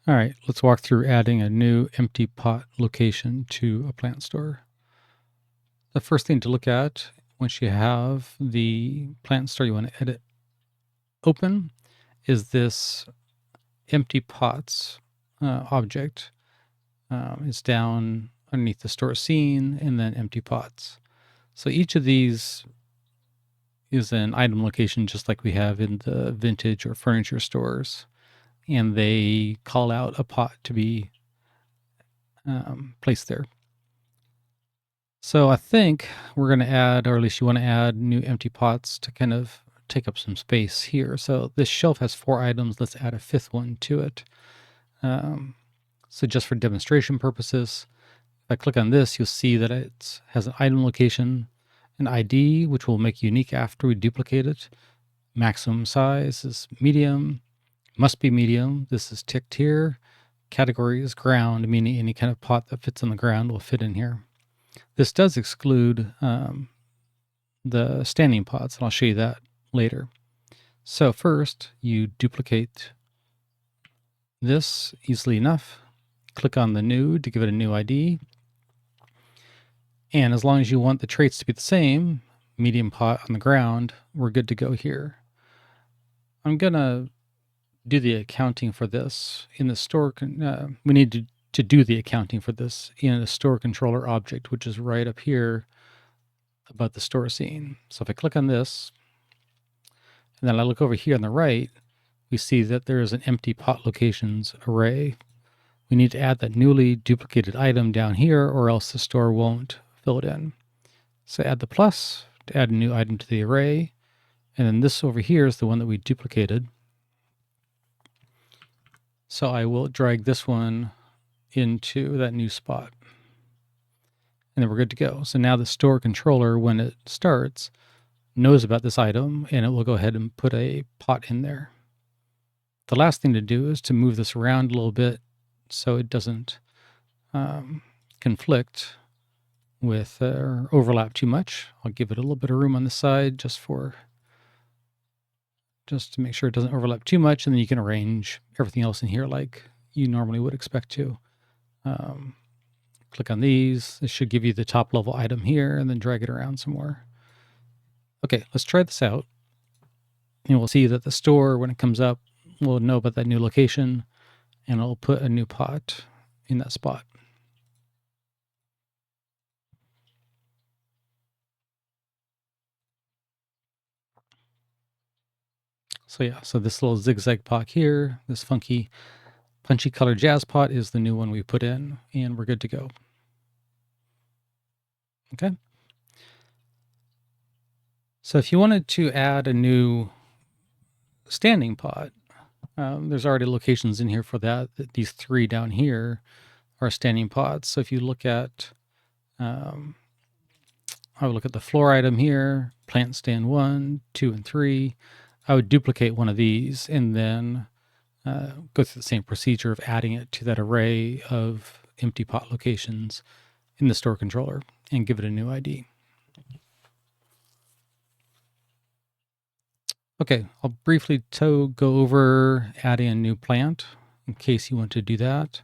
All right, let's walk through adding a new empty pot location to a plant store. The first thing to look at once you have the plant store you want to edit open is this empty pots object. It's down underneath the store scene and then empty pots. So each of these is an item location just like we have in the vintage or furniture stores. And they call out a pot to be placed there. So I think we're going to add, or at least you want to add new empty pots to kind of take up some space here. So this shelf has 4 items. Let's add a 5th one to it. So just for demonstration purposes, if I click on this, you'll see that it has an item location, an ID, which will make unique after we duplicate it. Maximum size is medium, must be medium. This is ticked here. Category is ground, meaning any kind of pot that fits on the ground will fit in here. This does exclude the standing pots, and I'll show you that later. So first, you duplicate this easily enough. Click on the new to give it a new ID. And as long as you want the traits to be the same, medium pot on the ground, we're good to go here. I'm going to do the accounting for this in the store. We need to do the accounting for this in a store controller object, which is right up here above the store scene. So if I click on this, and then I look over here on the right, we see that there is an empty pot locations array. We need to add that newly duplicated item down here, or else the store won't fill it in. So add the plus to add a new item to the array. And then this over here is the one that we duplicated. So I will drag this one into that new spot. And then we're good to go. So now the store controller, when it starts, knows about this item, and it will go ahead and put a pot in there. The last thing to do is to move this around a little bit so it doesn't conflict with or overlap too much. I'll give it a little bit of room on the side just to make sure it doesn't overlap too much, and then you can arrange everything else in here like you normally would expect to. Click on these. This should give you the top level item here, and then drag it around some more. Okay, let's try this out. And we'll see that the store, when it comes up, will know about that new location, and it'll put a new pot in that spot. So yeah, so this little zigzag pot here, this funky, punchy color jazz pot is the new one we put in, and we're good to go. Okay. So if you wanted to add a new standing pot, there's already locations in here for that. These 3 down here are standing pots. So if you look at, I would look at the floor item here, plant stand 1, 2, and 3. I would duplicate one of these and then go through the same procedure of adding it to that array of empty pot locations in the store controller and give it a new ID. Okay, I'll briefly go over adding a new plant in case you want to do that.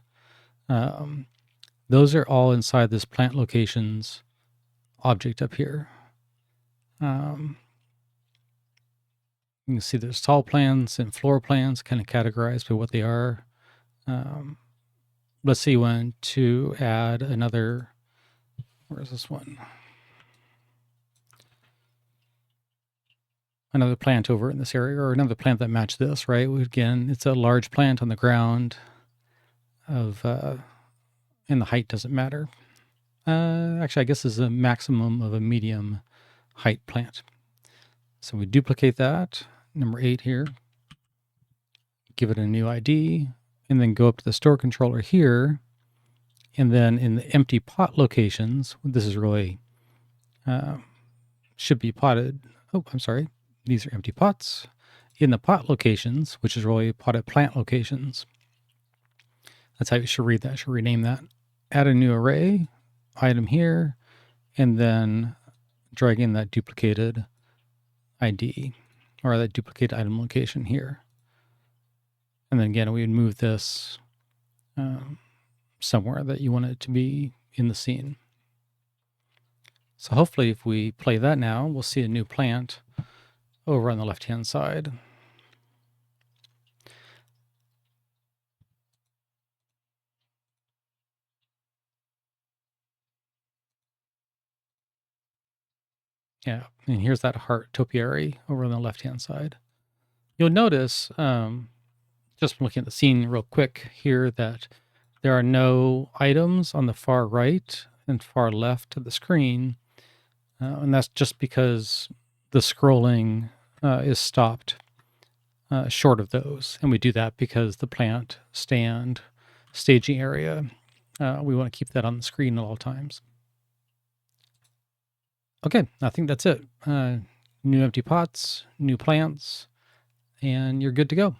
Those are all inside this plant locations object up here. You can see there's tall plants and floor plants kind of categorized by what they are. Let's say you want to add another, where's this one? Another plant over in this area, or another plant that matched this, right? Again, it's a large plant on the ground of, and the height doesn't matter. Actually, I guess this is a maximum of a medium height plant. So we duplicate that, number 8 here, give it a new ID, and then go up to the store controller here. And then in the empty pot locations, this is really, should be potted. Oh, I'm sorry. These are empty pots. In the pot locations, which is really potted plant locations. That's how you should read that. I should rename that. Add a new array, item here, and then drag in that duplicated ID or that duplicate item location here. And then again, we would move this somewhere that you want it to be in the scene. So hopefully if we play that now, we'll see a new plant over on the left-hand side. Yeah, and here's that heart topiary over on the left-hand side. You'll notice, just from looking at the scene real quick here, that there are no items on the far right and far left of the screen. And that's just because the scrolling is stopped short of those. And we do that because the plant stand staging area, we want to keep that on the screen at all times. Okay, I think that's it. New empty pots, new plants, and you're good to go.